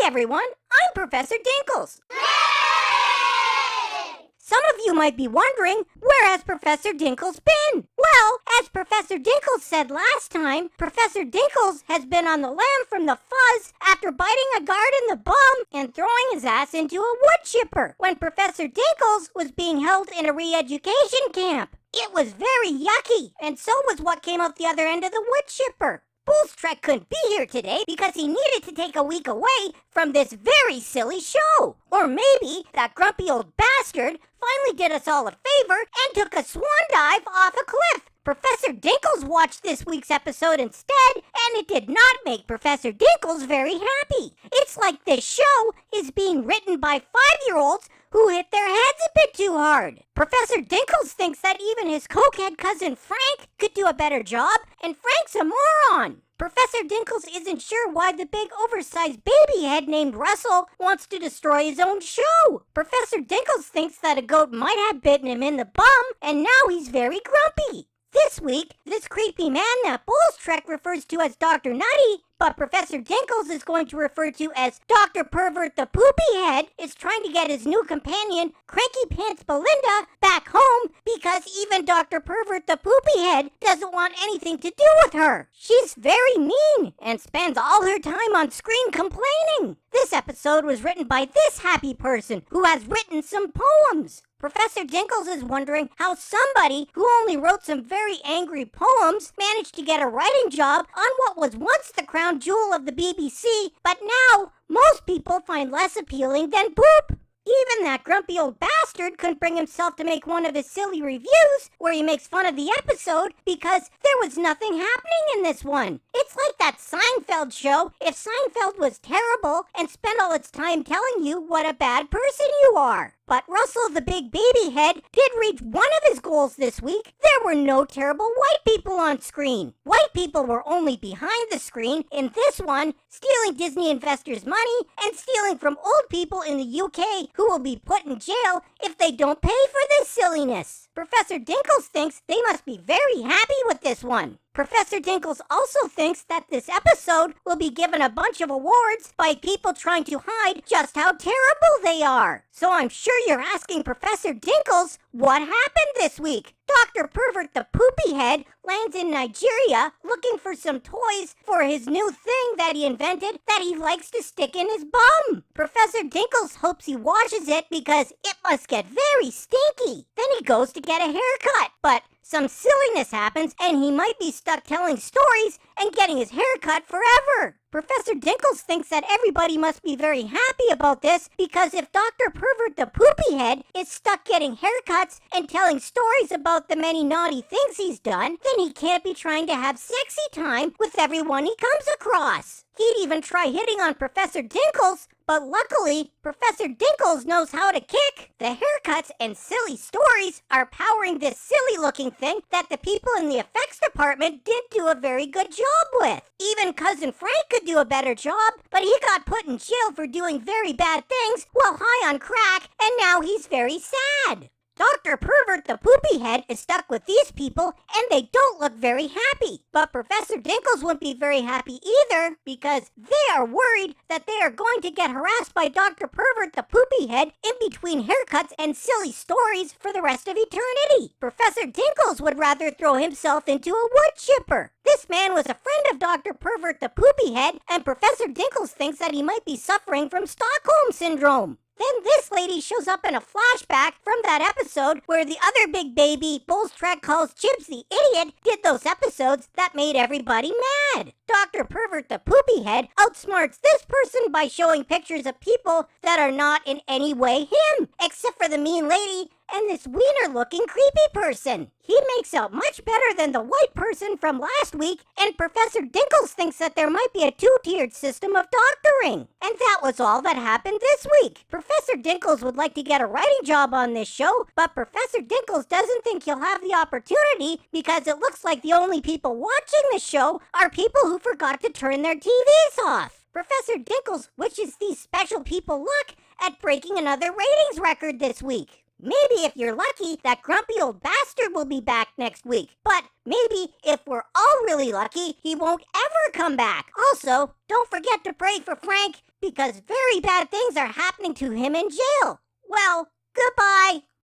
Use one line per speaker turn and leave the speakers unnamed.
Hi everyone, I'm Professor Dinkles. Some of you might be wondering, where has Professor Dinkles been? Well, as Professor Dinkles said last time, Professor Dinkles has been on the lam from the fuzz after biting a guard in the bum and throwing his ass into a wood chipper when Professor Dinkles was being held in a re-education camp. It was very yucky, and so was what came out the other end of the wood chipper. Bull's Trek couldn't be here today because he needed to take a week away from this very silly show. Or maybe that grumpy old bastard finally did us all a favor and took a swan dive off a cliff. Professor Dinkles watched this week's episode instead, and it did not make Professor Dinkles very happy. It's like this show is being written by 5-year-olds who hit their heads a bit too hard. Professor Dinkles thinks that even his cokehead cousin Frank could do a better job, and Frank's a moron. Professor Dinkles isn't sure why the big oversized baby head named Russell wants to destroy his own show. Professor Dinkles thinks that a goat might have bitten him in the bum, and now he's very grumpy. This week, this creepy man that Bull's Trek refers to as Dr. Nutty, but Professor Dinkles is going to refer to as Dr. Pervert the Poopy Head, is trying to get his new companion, Cranky Pants Belinda, back home because even Dr. Pervert the Poopy Head doesn't want anything to do with her. She's very mean and spends all her time on screen complaining. This episode was written by this happy person who has written some poems. Professor Dinkles is wondering how somebody who only wrote some very angry poems managed to get a writing job on what was once the crown jewel of the BBC, but now most people find less appealing than poop. Even that grumpy old bastard couldn't bring himself to make one of his silly reviews where he makes fun of the episode because there was nothing happening in this one. It's like that Seinfeld show if Seinfeld was terrible and spent all its time telling you what a bad person you are. But Russell the big baby head did reach one of his goals this week. There were no terrible white people on screen. White people were only behind the screen in this one, stealing Disney investors' money and stealing from old people in the UK who will be put in jail if they don't pay for this silliness. Professor Dinkles thinks they must be very happy with this one. Professor Dinkles also thinks that this episode will be given a bunch of awards by people trying to hide just how terrible they are. So I'm sure you're asking Professor Dinkles what happened this week. Dr. Pervert the Poopy Head lands in Nigeria looking for some toys for his new thing that he invented that he likes to stick in his bum. Professor Dinkles hopes he washes it because it must get very stinky. Then he goes to get a haircut, but some silliness happens and he might be stuck telling stories and getting his hair cut forever. Professor Dinkles thinks that everybody must be very happy about this because if Dr. Pervert the Poopy Head is stuck getting haircuts and telling stories about the many naughty things he's done, then he can't be trying to have sexy time with everyone he comes across. He'd even try hitting on Professor Dinkles, but luckily, Professor Dinkles knows how to kick. The haircuts and silly stories are powering this silly-looking thing that the people in the effects department didn't do a very good job with. Even Cousin Frank could do a better job, but he got put in jail for doing very bad things while high on crack, and now he's very sad. Dr. Pervert the Poopy Head is stuck with these people, and they don't look very happy. But Professor Dinkles wouldn't be very happy either, because they are worried that they are going to get harassed by Dr. Pervert the Poopy Head in between haircuts and silly stories for the rest of eternity. Professor Dinkles would rather throw himself into a wood chipper. This man was a friend of Dr. Pervert the Poopy Head, and Professor Dinkles thinks that he might be suffering from Stockholm Syndrome. Then this lady shows up in a flashback from that episode where the other big baby Bull's Trek calls Chibs the idiot did those episodes that made everybody mad. Dr. Pervert the Poopy Head outsmarts this person by showing pictures of people that are not in any way him, except for the mean lady and this wiener-looking creepy person. He makes out much better than the white person from last week, and Professor Dinkles thinks that there might be a two-tiered system of doctoring. And that was all that happened this week. Professor Dinkles would like to get a writing job on this show, but Professor Dinkles doesn't think he'll have the opportunity because it looks like the only people watching the show are people who forgot to turn their TVs off. Professor Dinkles wishes these special people luck at breaking another ratings record this week. Maybe if you're lucky, that grumpy old bastard will be back next week. But maybe if we're all really lucky, he won't ever come back. Also, don't forget to pray for Frank because very bad things are happening to him in jail. Well,